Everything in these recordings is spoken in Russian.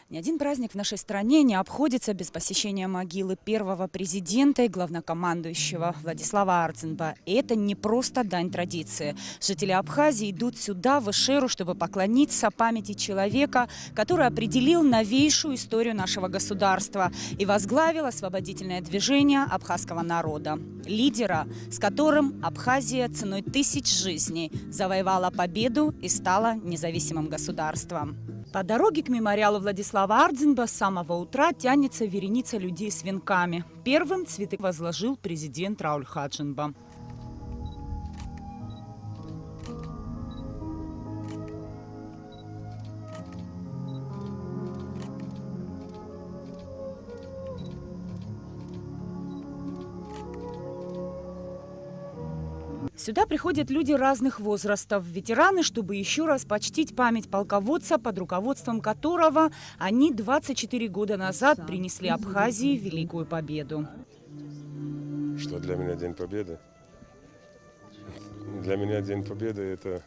Ни один праздник в нашей стране не обходится без посещения могилы первого президента и главнокомандующего Владислава Ардзинба. И это не просто дань традиции. Жители Абхазии идут сюда, в Эшеру, чтобы поклониться памяти человека, который определил новейшую историю нашего государства и возглавил освободительное движение абхазского народа. Лидера, с которым Абхазия ценой тысяч жизней завоевала победу и стала независимым государством. По дороге к мемориалу Владислава Ардзинба с самого утра тянется вереница людей с венками. Первым цветы возложил президент Рауль Хаджинба. Сюда приходят люди разных возрастов, ветераны, чтобы еще раз почтить память полководца, под руководством которого они 24 года назад принесли Абхазии великую победу. Что для меня День Победы? Для меня День Победы – это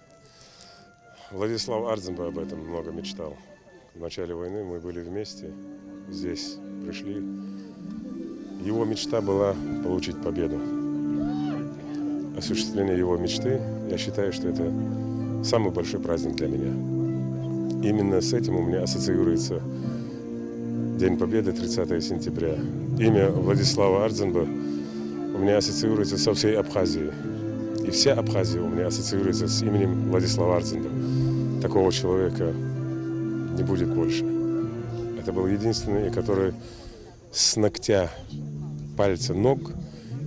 Владислав Ардзинба об этом много мечтал. В начале войны мы были вместе, здесь пришли. Его мечта была получить победу. Осуществление его мечты, я считаю, что это самый большой праздник для меня. Именно с этим у меня ассоциируется День Победы, 30 сентября. Имя Владислава Ардзинба у меня ассоциируется со всей Абхазией. И вся Абхазия у меня ассоциируется с именем Владислава Ардзинба. Такого человека не будет больше. Это был единственный, который с ногтя пальца ног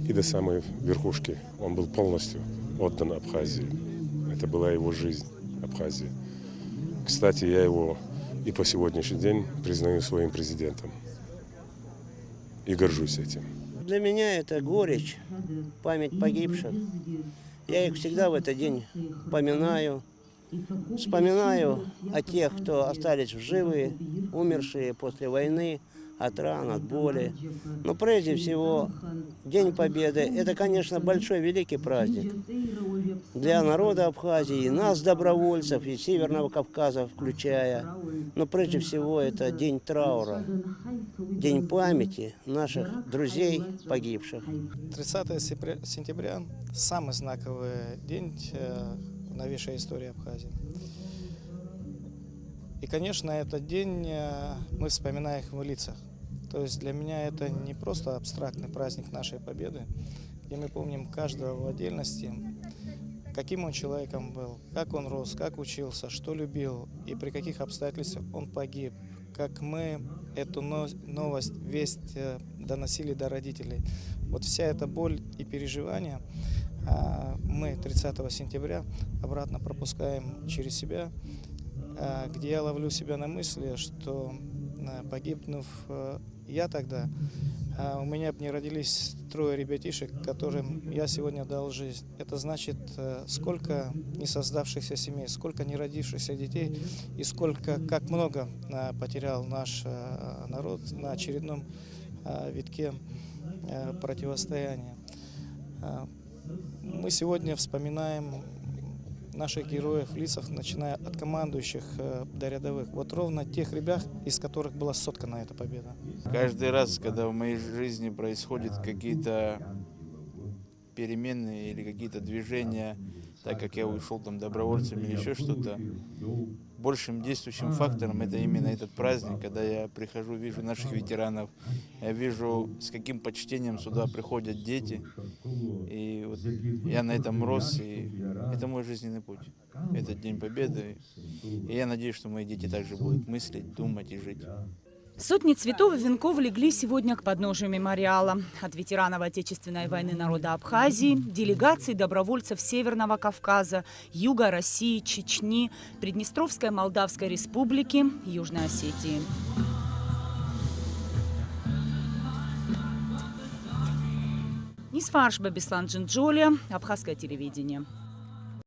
и до самой верхушки он был полностью отдан Абхазии. Это была его жизнь, Абхазии. Кстати, я его и по сегодняшний день признаю своим президентом. И горжусь этим. Для меня это горечь, память погибших. Я их всегда в этот день поминаю. Вспоминаю о тех, кто остались в живые, умершие после войны, от ран, от боли. Но прежде всего, День Победы – это, конечно, большой, великий праздник для народа Абхазии, и нас, добровольцев, и Северного Кавказа включая. Но прежде всего, это день траура, день памяти наших друзей погибших. 30 сентября – самый знаковый день в новейшей истории Абхазии. И, конечно, этот день мы вспоминаем их в лицах. То есть для меня это не просто абстрактный праздник нашей победы, где мы помним каждого в отдельности, каким он человеком был, как он рос, как учился, что любил и при каких обстоятельствах он погиб, как мы эту новость, весть доносили до родителей. Вот вся эта боль и переживания мы 30 сентября обратно пропускаем через себя, где я ловлю себя на мысли, что погибнув я тогда, у меня бы не родились 3 ребятишек, которым я сегодня дал жизнь. Это значит, сколько не создавшихся семей, сколько не родившихся детей и сколько, как много потерял наш народ на очередном витке противостояния. Мы сегодня вспоминаем наших героев в лицах, начиная от командующих до рядовых. Вот ровно тех ребят, из которых была соткана эта победа. Каждый раз, когда в моей жизни происходят какие-то перемены или какие-то движения, так как я ушел там добровольцем или еще что-то, большим действующим фактором это именно этот праздник, когда я прихожу, вижу наших ветеранов, я вижу, с каким почтением сюда приходят дети, и вот я на этом рос, и это мой жизненный путь, это День Победы, и я надеюсь, что мои дети также будут мыслить, думать и жить. Сотни цветов и венков легли сегодня к подножию мемориала. От ветеранов Отечественной войны народа Абхазии, делегаций добровольцев Северного Кавказа, Юга России, Чечни, Приднестровской Молдавской Республики, Южной Осетии. Нисфаршба Беслан Джинджолия, Абхазское телевидение.